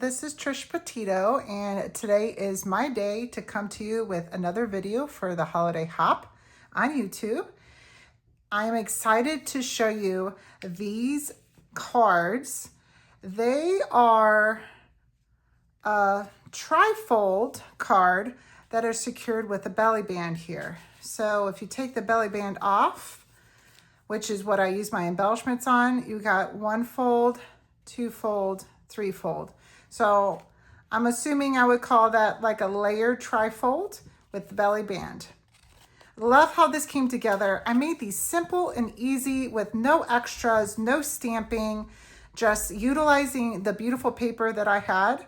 this is Trish Petito, and today is my day to come to you with another video for the Holiday Hop on YouTube. I am excited to show you these cards. They are a trifold card that are secured with a belly band here. So if you take the belly band off, which is what I use my embellishments on, you got one fold, two fold, three fold. So I'm assuming I would call that like a layered trifold with the belly band. Love how this came together. I made these simple and easy with no extras, no stamping, just utilizing the beautiful paper that I had.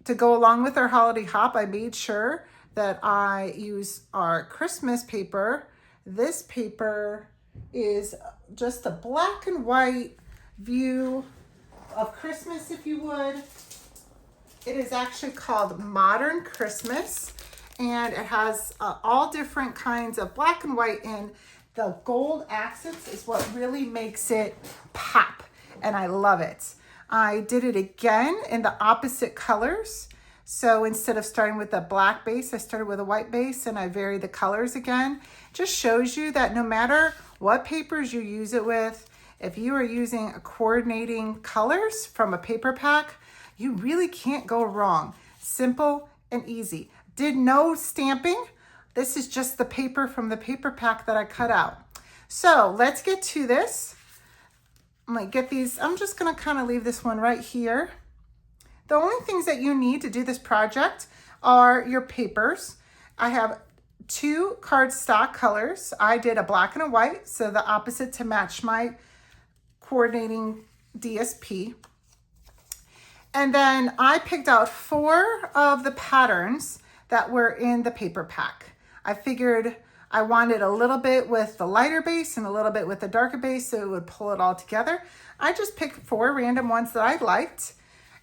To go along with our holiday hop, I made sure that I use our Christmas paper. This paper is just a black and white view of Christmas, if you would. It is actually called Modern Christmas, and it has all different kinds of black and white, and the gold accents is what really makes it pop, and I love it. I did it again in the opposite colors. So instead of starting with a black base, I started with a white base, and I varied the colors again. Just shows you that no matter what papers you use it with, if you are using coordinating colors from a paper pack, you really can't go wrong. Simple and easy. Did no stamping. This is just the paper from the paper pack that I cut out. So let's get to this. I'm gonna get these, I'm just gonna kind of leave this one right here. The only things that you need to do this project are your papers. I have two cardstock colors. I did a black and a white, so the opposite to match my coordinating DSP. And then I picked out 4 of the patterns that were in the paper pack. I figured I wanted a little bit with the lighter base and a little bit with the darker base, so it would pull it all together. I just picked 4 random ones that I liked.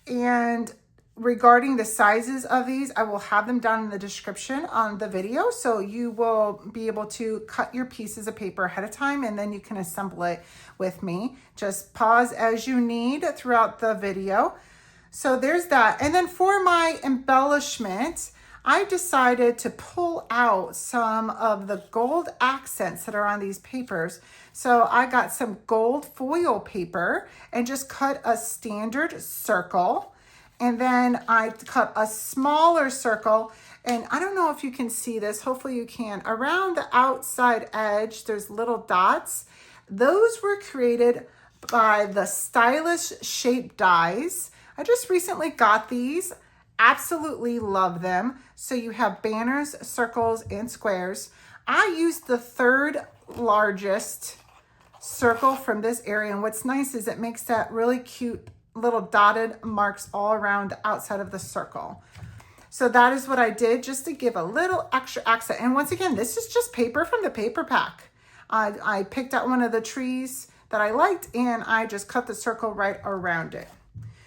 And regarding the sizes of these, I will have them down in the description on the video, so you will be able to cut your pieces of paper ahead of time, and then you can assemble it with me. Just pause as you need throughout the video. So there's that. And then for my embellishment, I decided to pull out some of the gold accents that are on these papers. So I got some gold foil paper and just cut a standard circle. And then I cut a smaller circle. And I don't know if you can see this, hopefully you can. Around the outside edge, there's little dots. Those were created by the Stylish Shape dies. I just recently got these. Absolutely love them. So you have banners, circles, and squares. I used the 3rd largest circle from this area, and what's nice is it makes that really cute little dotted marks all around the outside of the circle. So that is what I did, just to give a little extra accent. And once again, this is just paper from the paper pack. I picked out one of the trees that I liked, and I just cut the circle right around it.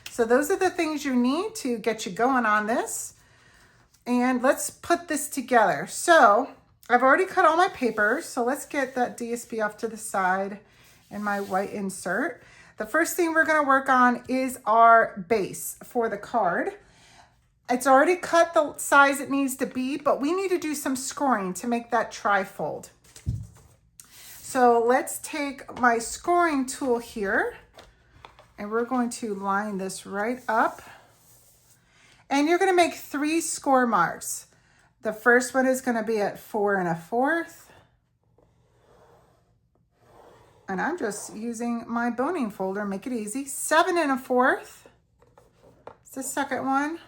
So those are the things you need to get you going on this. And let's put this together. So I've already cut all my papers. So let's get that DSP off to the side and my white insert. The first thing we're gonna work on is our base for the card. It's already cut the size it needs to be, but we need to do some scoring to make that trifold. So let's take my scoring tool here, and we're going to line this right up. And you're gonna make 3 score marks. The first one is gonna be at 4 1/4. And I'm just using my boning folder, make it easy. 7 1/4. It's the second one.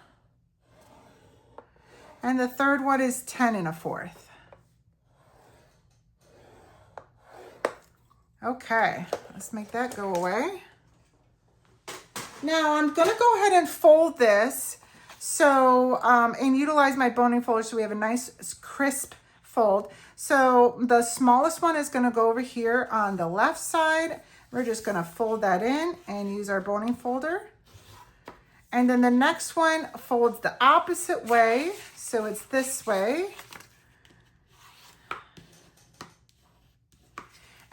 And the third one is 10 1/4. Okay, let's make that go away. Now I'm gonna go ahead and fold this so and utilize my boning folder so we have a nice crisp fold. So the smallest one is gonna go over here on the left side. We're just gonna fold that in and use our boning folder. And then the next one folds the opposite way, so it's this way.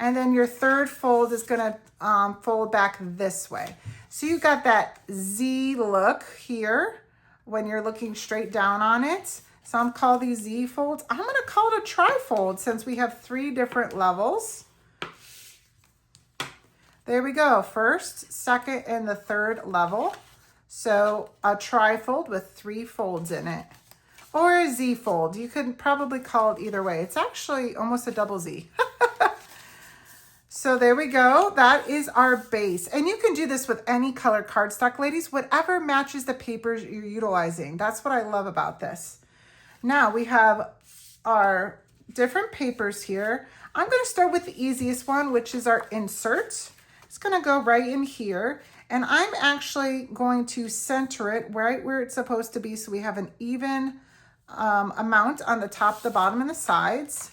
And then your third fold is gonna fold back this way. So you got that Z look here when you're looking straight down on it. Some call these Z folds. I'm gonna call it a trifold since we have 3 different levels. There we go, first, second, and the third level. So a trifold with 3 folds in it. Or a Z fold, you could probably call it either way. It's actually almost a double Z. So there we go, that is our base. And you can do this with any color cardstock, ladies, whatever matches the papers you're utilizing. That's what I love about this. Now we have our different papers here. I'm gonna start with the easiest one, which is our insert. It's gonna go right in here. And I'm actually going to center it right where it's supposed to be so we have an even amount on the top, the bottom, and the sides.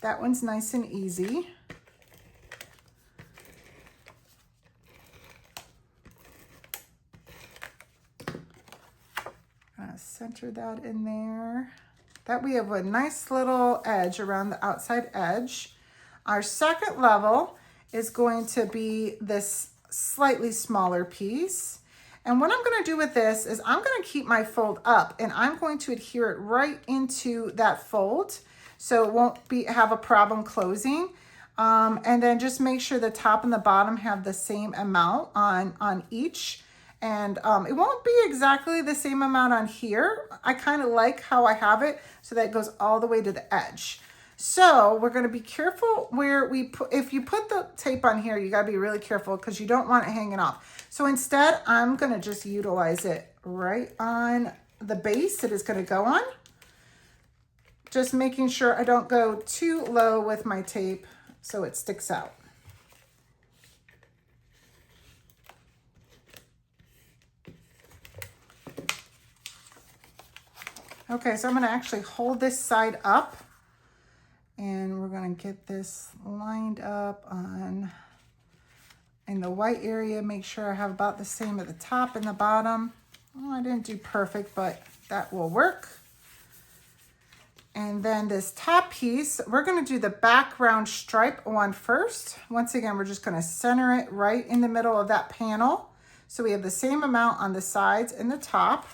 That one's nice and easy. Center that in there. That we have a nice little edge around the outside edge. Our second level is going to be this slightly smaller piece. And what I'm going to do with this is I'm going to keep my fold up and I'm going to adhere it right into that fold so it won't have a problem closing. And then just make sure the top and the bottom have the same amount on each. And it won't be exactly the same amount on here. I kind of like how I have it so that it goes all the way to the edge. So we're going to be careful where we put, if you put the tape on here, you got to be really careful because you don't want it hanging off. So instead, I'm going to just utilize it right on the base it is going to go on. Just making sure I don't go too low with my tape so it sticks out. Okay, so I'm going to actually hold this side up and we're going to get this lined up on in the white area. Make sure I have about the same at the top and the bottom. Oh, I didn't do perfect, but that will work. And then this top piece, we're going to do the background stripe one first. Once again, we're just going to center it right in the middle of that panel. So we have the same amount on the sides and the top.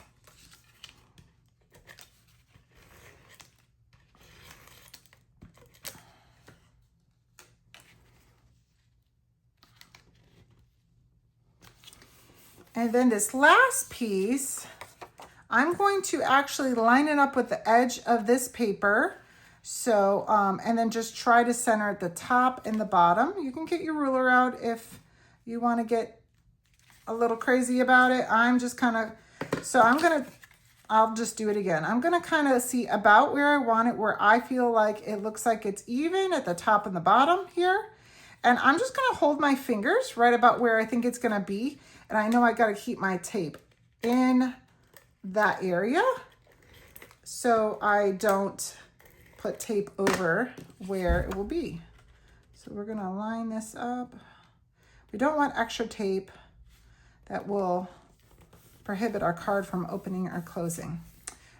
And then this last piece, I'm going to actually line it up with the edge of this paper. So, and then just try to center at the top and the bottom. You can get your ruler out if you want to get a little crazy about it. I'm just kind of, so I'll just do it again. I'm going to kind of see about where I want it, where I feel like it looks like it's even at the top and the bottom here. And I'm just going to hold my fingers right about where I think it's going to be. And I know I got to keep my tape in that area so I don't put tape over where it will be. So we're going to line this up. We don't want extra tape that will prohibit our card from opening or closing.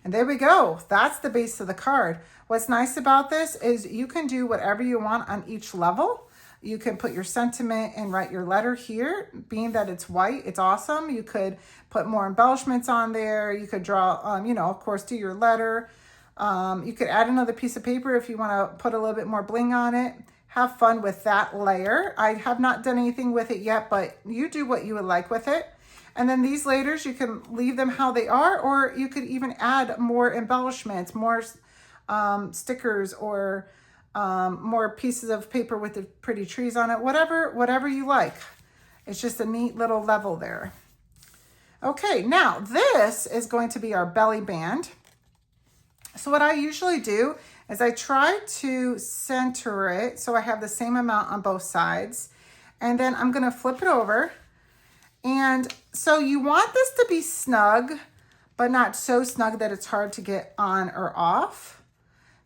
And there we go. That's the base of the card. What's nice about this is you can do whatever you want on each level. You can put your sentiment and write your letter here. Being that it's white, it's awesome. You could put more embellishments on there. You could draw, you know, of course, do your letter. You could add another piece of paper if you want to put a little bit more bling on it. Have fun with that layer. I have not done anything with it yet, but you do what you would like with it. And then these layers, you can leave them how they are, or you could even add more embellishments, more stickers, or more pieces of paper with the pretty trees on it, whatever you like. It's just a neat little level there. Okay, now this is going to be our belly band. So what I usually do is I try to center it so I have the same amount on both sides. And then I'm gonna flip it over. And so you want this to be snug, but not so snug that it's hard to get on or off.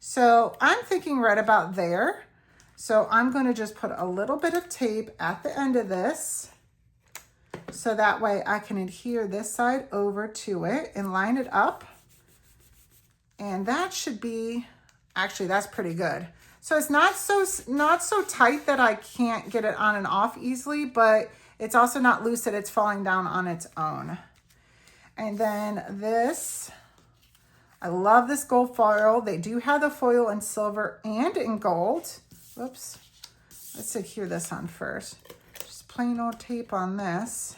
So I'm thinking right about there. So I'm going to just put a little bit of tape at the end of this. So that way I can adhere this side over to it and line it up. And that should be Actually, that's pretty good. So it's not so tight that I can't get it on and off easily, but it's also not loose that it's falling down on its own. And then this, I love this gold foil. They do have the foil in silver and in gold. Whoops. Let's secure this on first. Just plain old tape on this.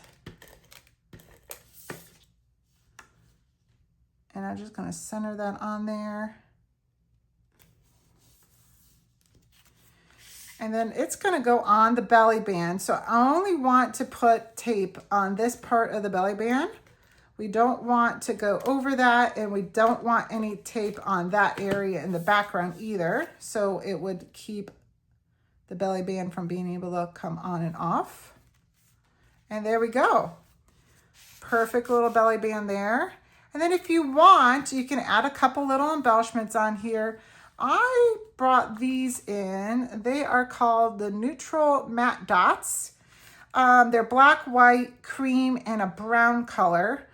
And I'm just going to center that on there. And then it's going to go on the belly band. So I only want to put tape on this part of the belly band. We don't want to go over that, and we don't want any tape on that area in the background either. So it would keep the belly band from being able to come on and off. And there we go. Perfect little belly band there. And then if you want, you can add a couple little embellishments on here. I brought these in. They are called the Neutral Matte Dots. They're black, white, cream, and a brown color.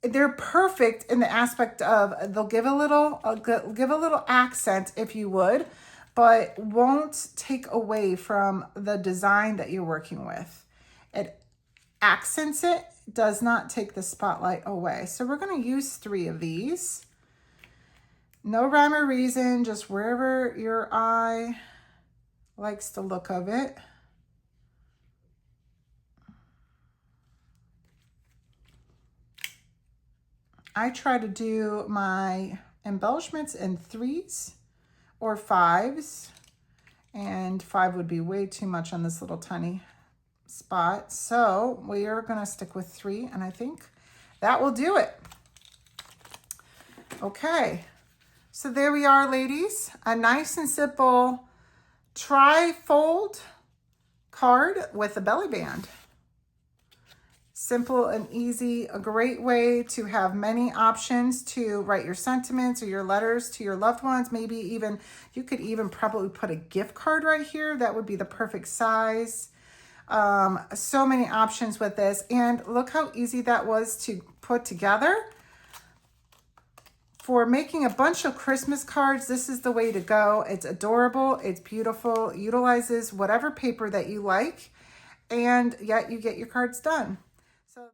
They're perfect in the aspect of they'll give a little accent if you would, but won't take away from the design that you're working with. It accents it, does not take the spotlight away. So we're going to use 3 of these. No rhyme or reason, just wherever your eye likes the look of it. I try to do my embellishments in 3s or 5s, and 5 would be way too much on this little tiny spot. So we are going to stick with 3, and I think that will do it. Okay, so there we are, ladies. A nice and simple trifold card with a belly band. Simple and easy, a great way to have many options to write your sentiments or your letters to your loved ones. Maybe even, you could even probably put a gift card right here. That would be the perfect size. So many options with this. And look how easy that was to put together. For making a bunch of Christmas cards, this is the way to go. It's adorable, it's beautiful, utilizes whatever paper that you like, and yet you get your cards done. So